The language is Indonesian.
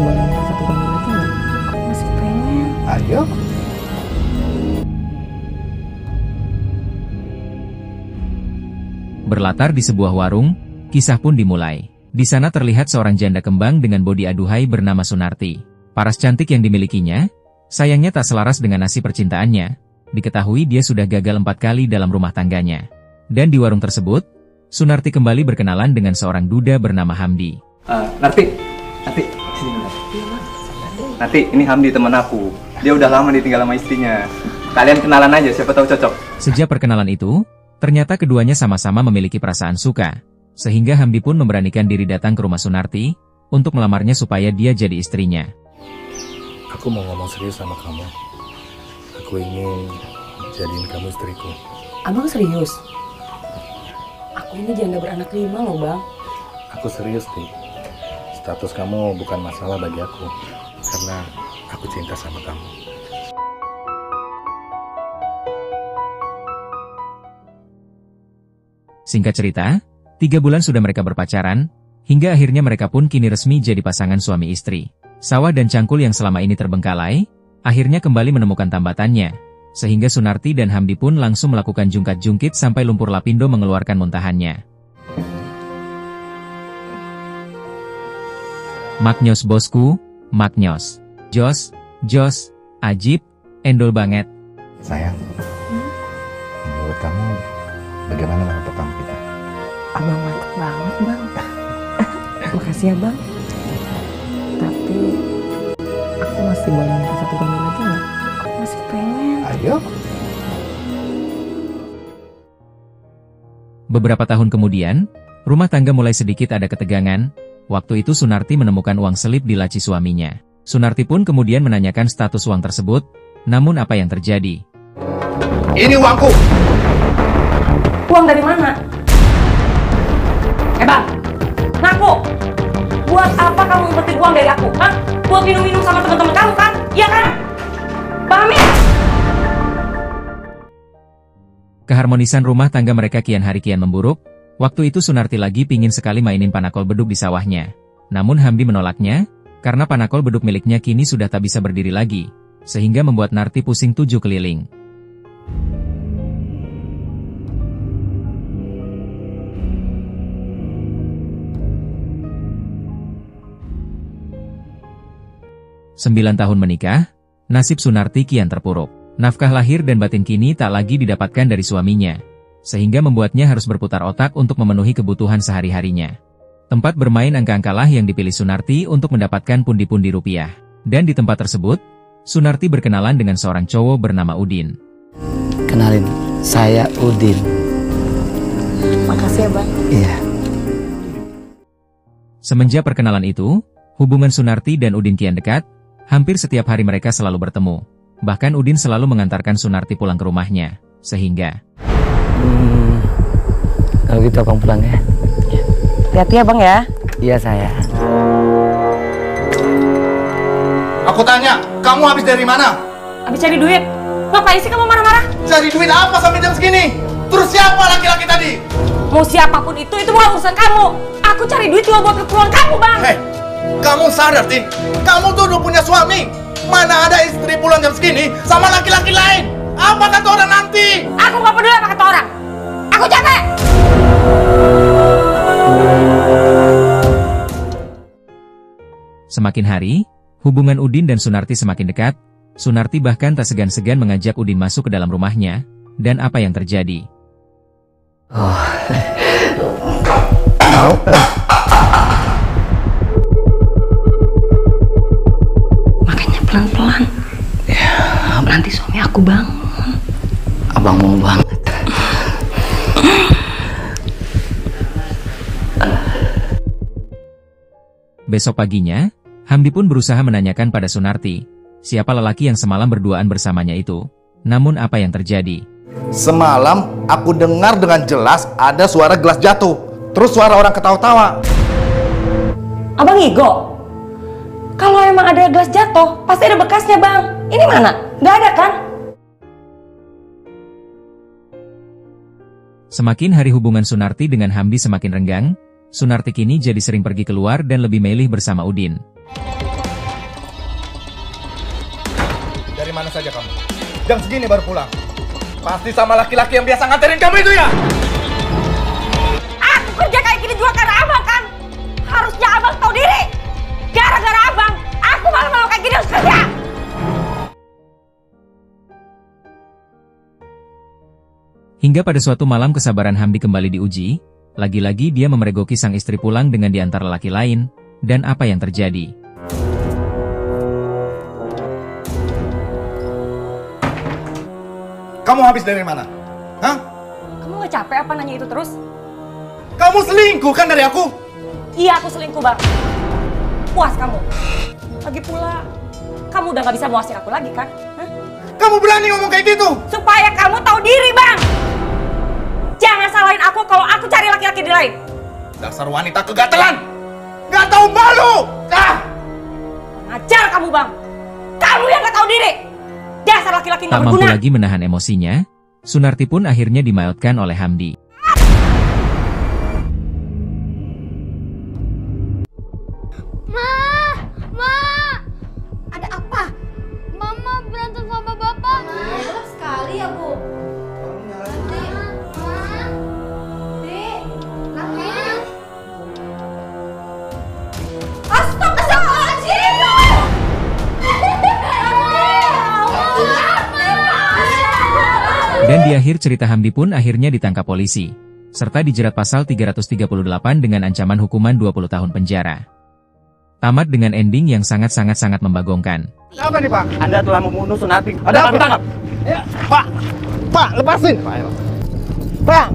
boleh minta satu gambar lagi nggak? Aku masih pengen. Ayo. Berlatar di sebuah warung, kisah pun dimulai. Di sana terlihat seorang janda kembang dengan bodi aduhai bernama Sunarti. Paras cantik yang dimilikinya, sayangnya tak selaras dengan nasib percintaannya. Diketahui dia sudah gagal 4 kali dalam rumah tangganya. Dan di warung tersebut, Sunarti kembali berkenalan dengan seorang duda bernama Hamdi. Narti, sini bentar. Narti, ini Hamdi teman aku. Dia udah lama ditinggal sama istrinya. Kalian kenalan aja, siapa tahu cocok. Sejak perkenalan itu, ternyata keduanya sama-sama memiliki perasaan suka. Sehingga Hamdi pun memberanikan diri datang ke rumah Sunarti untuk melamarnya supaya dia jadi istrinya. Aku mau ngomong serius sama kamu. Aku ingin jadiin kamu istriku. Abang serius? Aku ini janda beranak 5 loh bang. Aku serius, Ti. Status kamu bukan masalah bagi aku. Karena aku cinta sama kamu. Singkat cerita, 3 bulan sudah mereka berpacaran, hingga akhirnya mereka pun kini resmi jadi pasangan suami istri. Sawah dan cangkul yang selama ini terbengkalai, akhirnya kembali menemukan tambatannya, sehingga Sunarti dan Hamdi pun langsung melakukan jungkat-jungkit sampai lumpur lapindo mengeluarkan muntahannya. Maknyos bosku, maknyos. Jos, ajib, endol banget. Sayang, menurut kamu bagaimana malam pertama kita? Abang mantap banget bang. Makasih ya bang. Tapi aku masih boleh minta satu gambar lagi nggak? Aku masih pengen. Ayo. Beberapa tahun kemudian, rumah tangga mulai sedikit ada ketegangan. Waktu itu Sunarti menemukan uang selip di laci suaminya. Sunarti pun kemudian menanyakan status uang tersebut, namun apa yang terjadi? Ini uangku. Uang dari mana? Bang, ngaku. Buat apa kamu ngumpetin uang dari aku? Hah? Buat minum-minum sama teman-teman kamu kan? Iya kan? Paham ya? Keharmonisan rumah tangga mereka kian hari kian memburuk. Waktu itu Sunarti lagi pingin sekali mainin panakol beduk di sawahnya. Namun Hamdi menolaknya, karena panakol beduk miliknya kini sudah tak bisa berdiri lagi, sehingga membuat Narti pusing 7 keliling. Sembilan tahun menikah, nasib Sunarti kian terpuruk. Nafkah lahir dan batin kini tak lagi didapatkan dari suaminya, sehingga membuatnya harus berputar otak untuk memenuhi kebutuhan sehari-harinya. Tempat bermain angka-angka lah yang dipilih Sunarti untuk mendapatkan pundi-pundi rupiah. Dan di tempat tersebut, Sunarti berkenalan dengan seorang cowok bernama Udin. Kenalin, saya Udin. Makasih ya bang. Iya. Semenjak perkenalan itu, hubungan Sunarti dan Udin kian dekat. Hampir setiap hari mereka selalu bertemu. Bahkan Udin selalu mengantarkan Sunarti pulang ke rumahnya, sehingga... Kalau gitu abang pulang ya. Hati-hati ya bang ya. Iya saya. Aku tanya, kamu habis dari mana? Habis cari duit. Ngapain sih kamu marah-marah? Cari duit apa sampai jam segini? Terus siapa laki-laki tadi? Mau siapapun itu bukan urusan kamu. Aku cari duit cuma buat keperluan kamu bang. Hei, kamu sadar, Tin? Kamu tuh udah punya suami. Mana ada istri pulang jam segini sama laki-laki lain? Apa kata orang nanti? Aku gak peduli apa kata orang. Aku capek. Semakin hari, hubungan Udin dan Sunarti semakin dekat. Sunarti bahkan tak segan-segan mengajak Udin masuk ke dalam rumahnya. Dan apa yang terjadi? Makanya pelan-pelan. Ya, nanti suami aku bangun. Abang mau banget. Besok paginya, Hamdi pun berusaha menanyakan pada Sunarti, siapa lelaki yang semalam berduaan bersamanya itu. Namun apa yang terjadi? Semalam aku dengar dengan jelas ada suara gelas jatuh. Terus suara orang ketawa-tawa. Abang ngigo? Kalau emang ada gelas jatuh, pasti ada bekasnya bang. Ini mana? Gak ada kan? Semakin hari hubungan Sunarti dengan Hamdi semakin renggang, Sunarti kini jadi sering pergi keluar dan lebih milih bersama Udin. saja kamu? Jam segini baru pulang. Pasti sama laki-laki yang biasa nganterin kamu itu ya? Aku kerja kayak gini juga karena abang kan. Harusnya abang tahu diri. Gara-gara abang, aku malah mau kayak gini harus kerja. Hingga pada suatu malam kesabaran Hamdi kembali diuji, lagi-lagi dia memergoki sang istri pulang dengan diantar lelaki lain, dan apa yang terjadi? Kamu habis dari mana? Hah? Kamu gak capek apa nanya itu terus? Kamu selingkuh kan dari aku? Iya, aku selingkuh, Bang. Puas kamu. Lagi pula, kamu udah gak bisa muasin aku lagi kan? Hah? Kamu berani ngomong kayak gitu? Supaya kamu tahu diri, Bang. Jangan salahin aku kalau aku cari laki-laki di lain. Dasar wanita kegatelan! Gak tahu malu! Ah! Ngajar kamu, Bang. Kamu yang gak tahu diri. Dasar laki-laki Tak gak mampu berguna. lagi menahan emosinya, Sunarti pun akhirnya dimaotkan oleh Hamdi. Ma, ada apa? Mama berantem sama bapak. Gelap sekali ya, Bu. Dan di akhir cerita Hamdi pun akhirnya ditangkap polisi, serta dijerat pasal 338 dengan ancaman hukuman 20 tahun penjara. Tamat dengan ending yang sangat-sangat membagongkan. Apa nih Pak? Anda telah membunuh Sunarti. Ada apa? Tangkap! Pak! Pak, lepasin! Pak!